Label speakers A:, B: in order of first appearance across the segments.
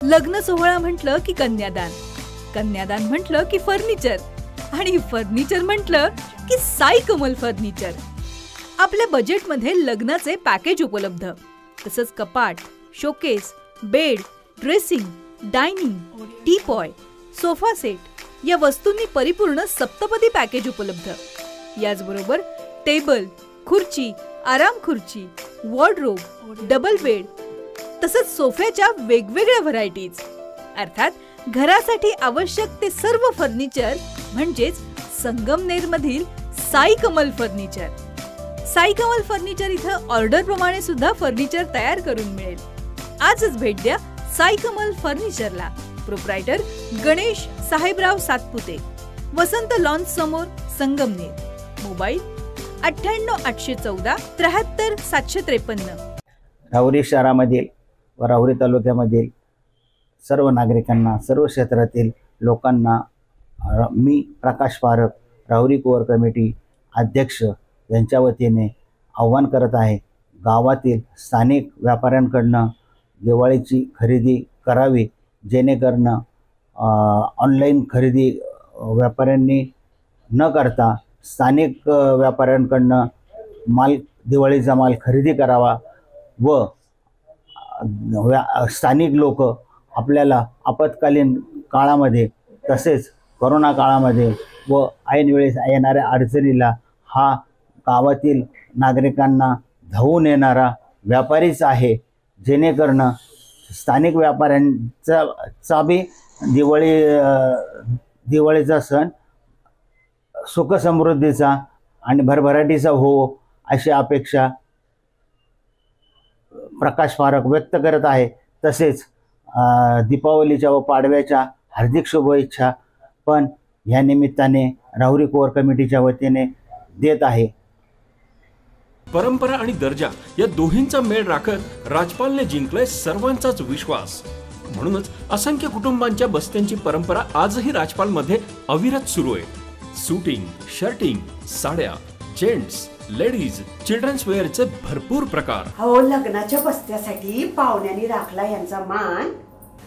A: लग्न सोहळा म्हटलं की कन्यादान, कन्यादान म्हटलं की फर्निचर आणि फर्निचर म्हटलं की साई कमल फर्निचर। आपल्या बजेटमध्ये लग्नाचे पॅकेज उपलब्ध, तसंच कपाट, showcase, bed, dressing, dining, teapoy, sofa set या वस्तूंनी परिपूर्ण सप्तपदी पॅकेज उपलब्ध। याचबरोबर टेबल, खुर्ची, आराम खुर्ची, वॉर्डरोब, डबल बेड तसंच सोफ्याच्या वेगवेगळ्या व्हरायटीज, अर्थात घरासाठी आवश्यक ते सर्व फर्निचर म्हणजेच संगमनेर मधील साई कमल फर्निचर। साई कमल फर्निचर इथं ऑर्डर प्रमाणे सुद्धा फर्निचर तयार करून मिळेल। आजच भेट द्या साई कमल फर्निचरला। प्रोप्रायटर गणेश साहेबराव सातपुते, वसंत लॉन्च समोर, संगमनेर। मोबाईल 98 814 73 753।
B: राहुरी शहरामधील व राहुरी तालुक्यामधील सर्व नागरिकांना, सर्व क्षेत्रातील लोकांना मी प्रकाश पारख, राहुरी कोअर कमिटी अध्यक्ष यांच्या वतीने आव्हान करत आहे, गावातील स्थानिक व्यापाऱ्यांकडनं दिवाळीची खरेदी करावी, जेणेकरून ऑनलाईन खरेदी व्यापाऱ्यांनी न करता स्थानिक व्यापाऱ्यांकडनं दिवाळीचा माल खरेदी करावा व स्थानिक लोक आपल्याला आपत्कालीन काळामध्ये तसेच कोरोना काळामध्ये व ऐन वेळेस येणाऱ्या अडचणीला हा गावातील नागरिकांना धावून येणारा व्यापारीच आहे, जेणेकरून स्थानिक व्यापाऱ्यांचा बी दिवाळीचा सण सुखसमृद्धीचा आणि भरभराटीचा हो अशी अपेक्षा प्रकाश पारख व्यक्त करत आहे। तसेच दीपावलीच्या व पाडव्याच्या हार्दिक शुभेच्छा पण या निमित्ताने राहुरी कोअर कमिटीच्या वतीने देत आहे।
C: परंपरा आणि दर्जा या दोहींचा मेळ राखत राजपालने जिंकलाय सर्वांचाच विश्वास। म्हणूनच असंख्य कुटुंबांच्या बस्त्यांची परंपरा आजही राजपालमध्ये अविरत सुरू आहे। सूटिंग, शर्टिंग, साड्या, जेंट्स, लेडीज, चिल्ड्रन्स वेअरचे भरपूर प्रकार।
D: हो, लग्नाच्या बस्त्यासाठी पाहुण्यांनी राखला यांचा मान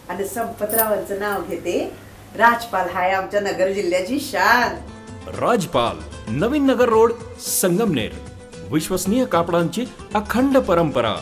D: आणि संपतरावांचं नाव घेते। राजपाल हाय आमच्या नगर जिल्ह्याची शान।
C: राजपाल, नवीन नगर रोड, संगमनेर। विश्वसनीय कापडांची अखंड परंपरा।